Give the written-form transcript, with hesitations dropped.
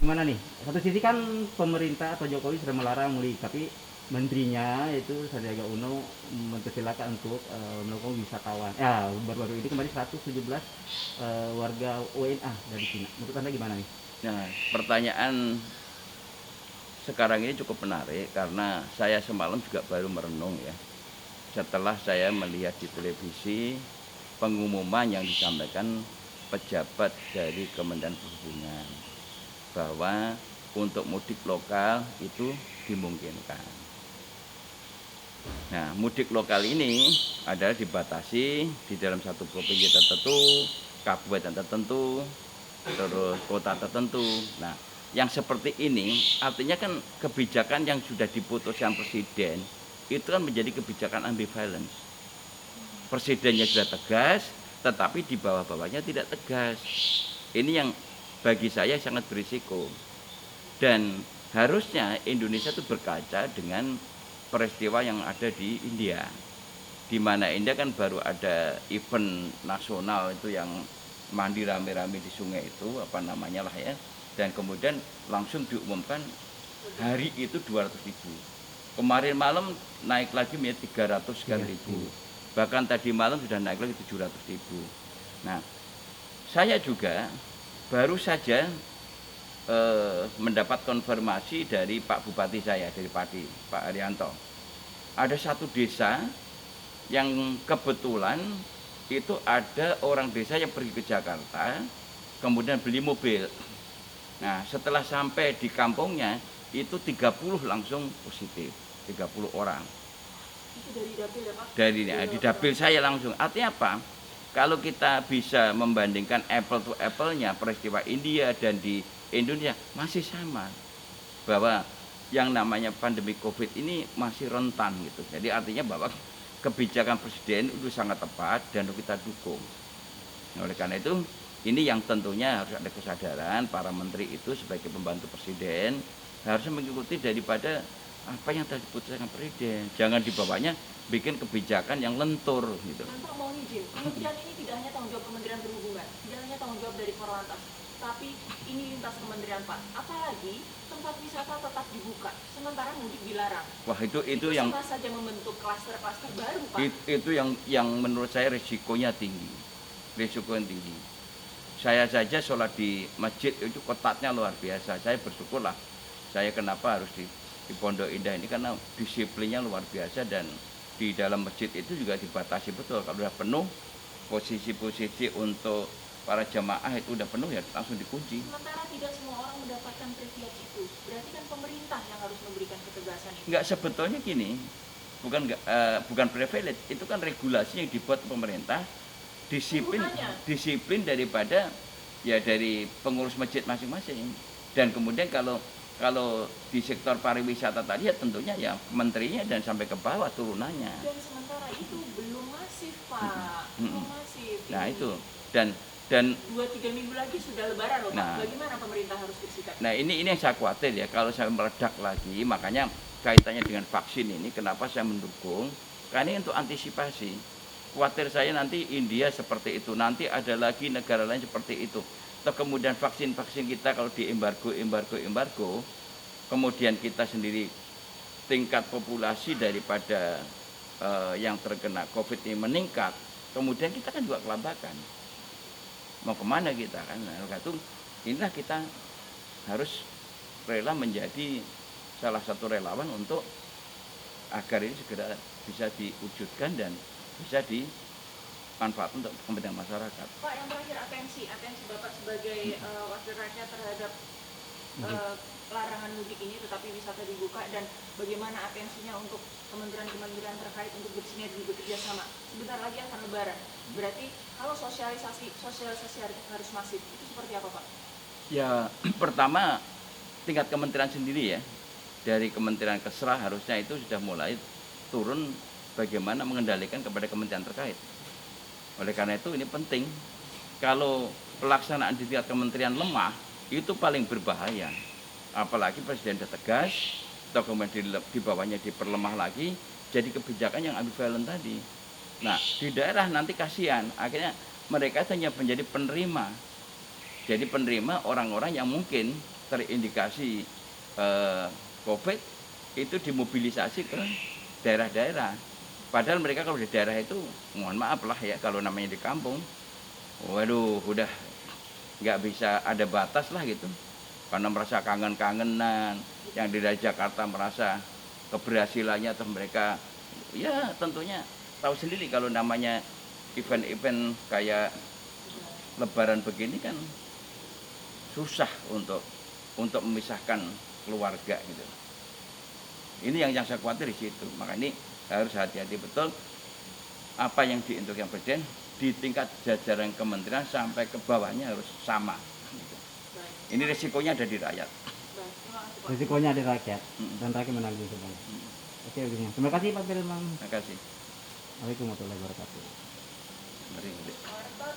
gimana nih? Satu sisi kan pemerintah atau Jokowi sudah melarang mudik, tapi menterinya itu Sandiaga Uno mempersilahkan untuk melakukan wisatawan. Ya, baru-baru ini kemarin 117 warga WNA dari Cina. Menurut Anda gimana nih? Nah, pertanyaan sekarang ini cukup menarik karena saya semalam juga baru merenung ya. Setelah saya melihat di televisi pengumuman yang disampaikan pejabat dari Kementerian Perhubungan bahwa untuk mudik lokal itu dimungkinkan. Nah, mudik lokal ini adalah dibatasi di dalam satu provinsi tertentu, kabupaten tertentu, terus kota tertentu. Nah, yang seperti ini artinya kan kebijakan yang sudah diputuskan presiden itu kan menjadi kebijakan ambivalence. Presidennya sudah tegas, tetapi di bawah-bawahnya tidak tegas. Ini yang bagi saya sangat berisiko. Dan harusnya Indonesia itu berkaca dengan peristiwa yang ada di India. Di mana India kan baru ada event nasional itu yang mandi rame-rame di sungai itu, apa namanya lah ya. Dan kemudian langsung diumumkan hari itu 200.000. Kemarin malam naik lagi menjadi 300 ribu. Bahkan tadi malam sudah naik lagi 700.000. Nah, saya juga baru saja mendapat konfirmasi dari Pak Bupati saya, dari Pati, Pak Arianto. Ada satu desa yang kebetulan itu ada orang desa yang pergi ke Jakarta, kemudian beli mobil. Nah, setelah sampai di kampungnya, itu 30 langsung positif, 30 orang. Itu dari dapil ya Pak? Di dapil saya langsung. Artinya apa? Kalau kita bisa membandingkan apple to apple-nya peristiwa India dan di Indonesia masih sama, bahwa yang namanya pandemi COVID ini masih rentan gitu. Jadi artinya bahwa kebijakan presiden itu sangat tepat dan kita dukung. Oleh karena itu, ini yang tentunya harus ada kesadaran para menteri itu sebagai pembantu presiden harusnya mengikuti daripada apa yang telah diputuskan presiden. Jangan dibawanya bikin kebijakan yang lentur gitu. Pak mau izin, kementerian ini tidak hanya tanggung jawab Kementerian Perhubungan, tidak hanya tanggung jawab dari Korlantas, tapi ini lintas kementerian Pak. Apalagi tempat wisata tetap dibuka, sementara mudik dilarang. Wah itu yang sama saja membentuk klaster-klaster baru Pak. Itu yang menurut saya risikonya tinggi, risiko yang tinggi. Saya saja sholat di masjid itu ketatnya luar biasa. Saya bersyukurlah, saya kenapa harus di Pondok Indah ini karena disiplinnya luar biasa dan di dalam masjid itu juga dibatasi betul. Kalau sudah penuh posisi-posisi untuk para jamaah itu udah penuh ya langsung dikunci. Sementara tidak semua orang mendapatkan privilege itu. Berarti kan pemerintah yang harus memberikan ketegasan itu. Enggak, sebetulnya gini, bukan privilege, itu kan regulasi yang dibuat pemerintah, disiplin daripada ya dari pengurus masjid masing-masing. Dan kemudian kalau di sektor pariwisata tadi ya tentunya ya menterinya dan sampai ke bawah turunannya. Dan sementara itu belum masif Pak, belum masif. Nah itu dan 2-3 minggu lagi sudah lebaran loh Pak. Bagaimana pemerintah harus bersikap? Nah ini yang saya khawatir ya kalau saya meledak lagi, makanya kaitannya dengan vaksin ini kenapa saya mendukung, karena ini untuk antisipasi. Khawatir saya nanti India seperti itu, nanti ada lagi negara lain seperti itu. Atau kemudian vaksin-vaksin kita kalau di embargo, kemudian kita sendiri tingkat populasi daripada yang terkena COVID ini meningkat, kemudian kita kan juga kelambakan. Mau kemana kita kan? Nah, itu inilah kita harus rela menjadi salah satu relawan untuk agar ini segera bisa diwujudkan dan bisa dimanfaatkan untuk kepentingan masyarakat. Pak, yang terakhir atensi Bapak sebagai wakil rakyat terhadap larangan mudik ini tetapi wisata dibuka, dan bagaimana atensinya untuk kementerian-kementerian terkait untuk bersinergi bekerja sama. Sebentar lagi akan lebaran. Berarti kalau sosialisasi harus masif. Itu seperti apa Pak? Ya, pertama tingkat kementerian sendiri ya. Dari Kementerian Kesra harusnya itu sudah mulai turun bagaimana mengendalikan kepada kementerian terkait. Oleh karena itu ini penting. Kalau pelaksanaan di tingkat kementerian lemah, itu paling berbahaya. Apalagi presiden sudah tegas, atau kemudian di bawahnya diperlemah lagi, jadi kebijakan yang ambivalen tadi. Nah, di daerah nanti kasihan, akhirnya mereka hanya menjadi penerima. Jadi penerima orang-orang yang mungkin terindikasi COVID itu dimobilisasi ke daerah-daerah. Padahal mereka kalau di daerah itu, mohon maaf lah ya, kalau namanya di kampung, waduh, udah nggak bisa ada batas lah gitu. Karena merasa kangen-kangenan, yang di Jakarta merasa keberhasilannya atau mereka, ya tentunya tahu sendiri kalau namanya event-event kayak Lebaran begini kan susah untuk memisahkan keluarga gitu. Ini yang saya khawatir di situ. Maka ini harus hati-hati betul apa yang diinstruksikan Presiden di tingkat jajaran kementerian sampai ke bawahnya harus sama. Gitu. Ini resikonya ada di rakyat. Baik, terima kasih Pak. Risikonya ada rakyat Mm. dan rakyat menanggung semuanya. Oke, begini. Terima kasih Pak Firman. Terima kasih. Waalaikumsalam warahmatullahi wabarakatuh. Mari. Pak Rektor,